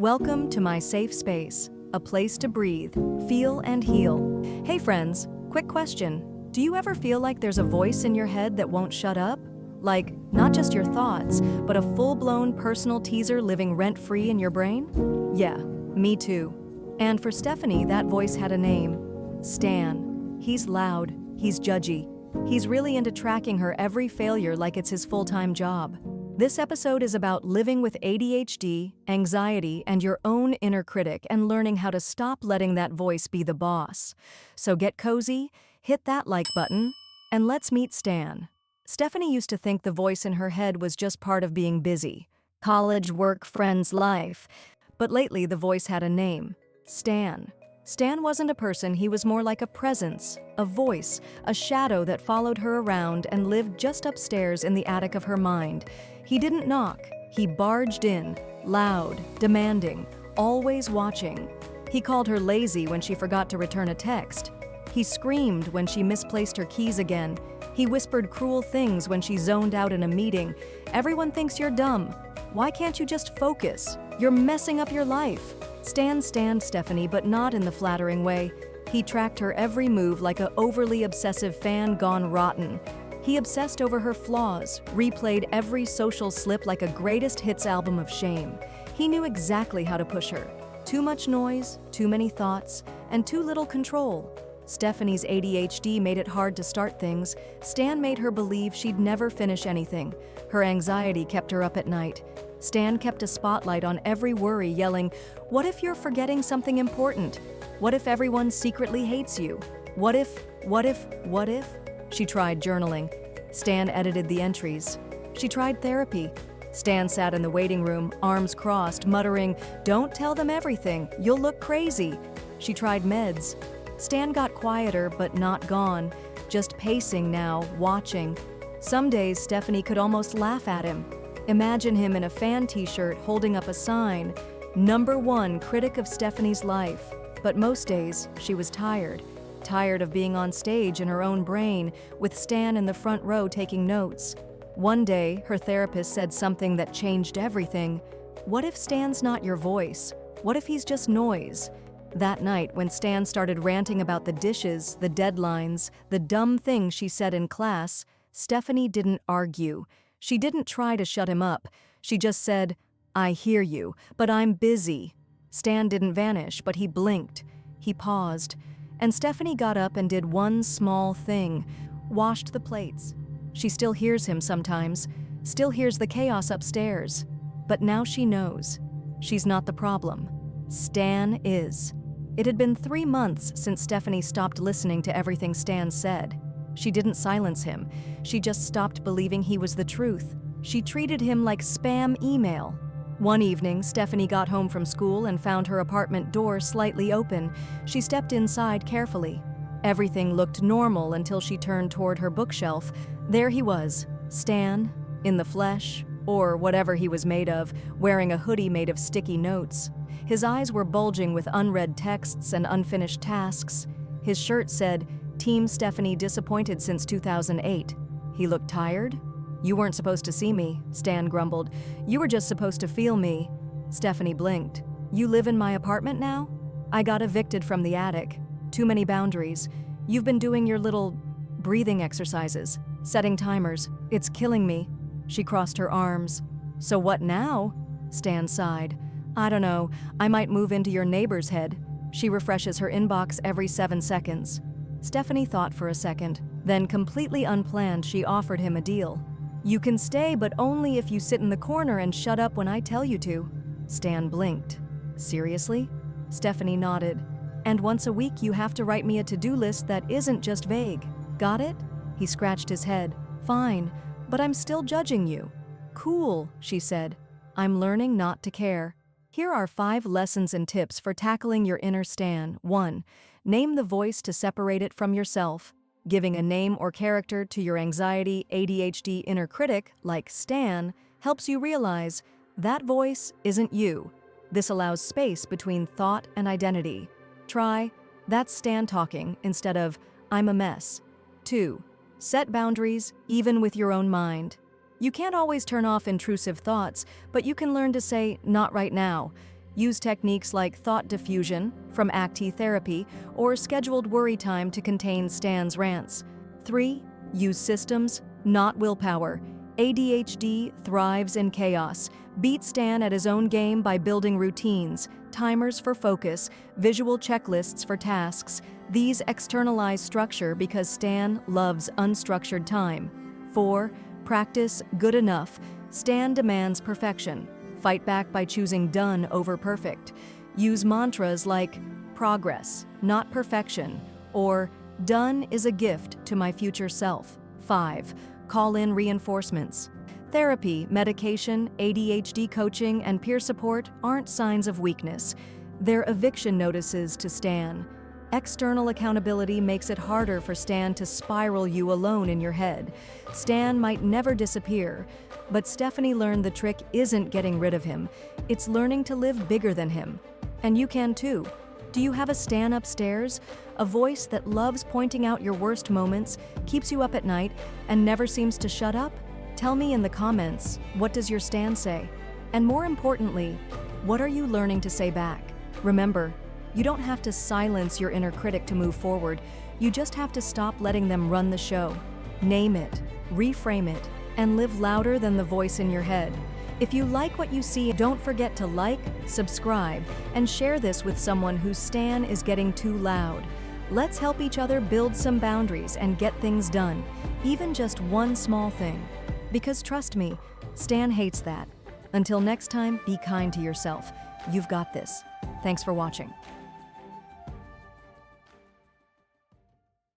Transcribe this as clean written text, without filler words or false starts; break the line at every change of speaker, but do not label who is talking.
Welcome to my safe space, a place to breathe, feel, and heal. Hey friends, quick question. Do you ever feel like there's a voice in your head that won't shut up? Like, not just your thoughts, but a full-blown personal teaser living rent-free in your brain? Yeah, me too. And for Stephanie, that voice had a name. Stan. He's loud, he's judgy. He's really into tracking her every failure like it's his full-time job. This episode is about living with ADHD, anxiety, and your own inner critic and learning how to stop letting that voice be the boss. So get cozy, hit that like button, and let's meet Stan. Stephanie used to think the voice in her head was just part of being busy. College, work, friends, life. But lately the voice had a name. Stan. Stan wasn't a person, he was more like a presence, a voice, a shadow that followed her around and lived just upstairs in the attic of her mind. He didn't knock, he barged in, loud, demanding, always watching. He called her lazy when she forgot to return a text. He screamed when she misplaced her keys again. He whispered cruel things when she zoned out in a meeting. Everyone thinks you're dumb. Why can't you just focus? You're messing up your life. Stan Stephanie, but not in the flattering way. He tracked her every move like a overly obsessive fan gone rotten. He obsessed over her flaws, replayed every social slip like a greatest hits album of shame. He knew exactly how to push her. Too much noise, too many thoughts, and too little control. Stephanie's ADHD made it hard to start things. Stan made her believe she'd never finish anything. Her anxiety kept her up at night. Stan kept a spotlight on every worry, yelling, "What if you're forgetting something important? What if everyone secretly hates you? What if? She tried journaling. Stan edited the entries. She tried therapy. Stan sat in the waiting room, arms crossed, muttering, "Don't tell them everything, you'll look crazy." She tried meds. Stan got quieter, but not gone, just pacing now, watching. Some days Stephanie could almost laugh at him. Imagine him in a fan t-shirt holding up a sign, #1 critic of Stephanie's life. But most days, she was tired of being on stage in her own brain, with Stan in the front row taking notes. One day, her therapist said something that changed everything. What if Stan's not your voice? What if he's just noise? That night, when Stan started ranting about the dishes, the deadlines, the dumb things she said in class, Stephanie didn't argue. She didn't try to shut him up. She just said, "I hear you, but I'm busy." Stan didn't vanish, but he blinked. He paused. And Stephanie got up and did one small thing, washed the plates. She still hears him sometimes, still hears the chaos upstairs. But now she knows. She's not the problem. Stan is. It had been 3 months since Stephanie stopped listening to everything Stan said. She didn't silence him. She just stopped believing he was the truth. She treated him like spam email. One evening, Stephanie got home from school and found her apartment door slightly open. She stepped inside carefully. Everything looked normal until she turned toward her bookshelf. There he was, Stan, in the flesh, or whatever he was made of, wearing a hoodie made of sticky notes. His eyes were bulging with unread texts and unfinished tasks. His shirt said, "Team Stephanie disappointed since 2008. He looked tired. "You weren't supposed to see me," Stan grumbled. "You were just supposed to feel me." Stephanie blinked. "You live in my apartment now?" "I got evicted from the attic. Too many boundaries. You've been doing your little breathing exercises, setting timers. It's killing me." She crossed her arms. "So what now?" Stan sighed. "I don't know. I might move into your neighbor's head." She refreshes her inbox every 7 seconds. Stephanie thought for a second. Then, completely unplanned, she offered him a deal. "You can stay, but only if you sit in the corner and shut up when I tell you to." Stan blinked. "Seriously?" Stephanie nodded. "And once a week you have to write me a to-do list that isn't just vague. Got it?" He scratched his head. "Fine, but I'm still judging you." "Cool," she said. "I'm learning not to care." Here are 5 lessons and tips for tackling your inner Stan. 1. Name the voice to separate it from yourself. Giving a name or character to your anxiety, ADHD inner critic, like Stan, helps you realize that voice isn't you. This allows space between thought and identity. Try, "That's Stan talking," instead of, "I'm a mess." 2. Set boundaries, even with your own mind. You can't always turn off intrusive thoughts, but you can learn to say, "Not right now." Use techniques like thought diffusion from ACT therapy or scheduled worry time to contain Stan's rants. 3. Use systems, not willpower. ADHD thrives in chaos. Beat Stan at his own game by building routines, timers for focus, visual checklists for tasks. These externalize structure because Stan loves unstructured time. 4. Practice good enough. Stan demands perfection. Fight back by choosing done over perfect. Use mantras like progress, not perfection, or done is a gift to my future self. 5. Call in reinforcements. Therapy, medication, ADHD coaching, and peer support aren't signs of weakness. They're eviction notices to Stan. External accountability makes it harder for Stan to spiral you alone in your head. Stan might never disappear, but Stephanie learned the trick isn't getting rid of him. It's learning to live bigger than him. And you can too. Do you have a Stan upstairs? A voice that loves pointing out your worst moments, keeps you up at night, and never seems to shut up? Tell me in the comments, what does your Stan say? And more importantly, what are you learning to say back? Remember, you don't have to silence your inner critic to move forward. You just have to stop letting them run the show. Name it, reframe it, and live louder than the voice in your head. If you like what you see, don't forget to like, subscribe, and share this with someone whose Stan is getting too loud. Let's help each other build some boundaries and get things done, even just one small thing. Because trust me, Stan hates that. Until next time, be kind to yourself. You've got this. Thanks for watching.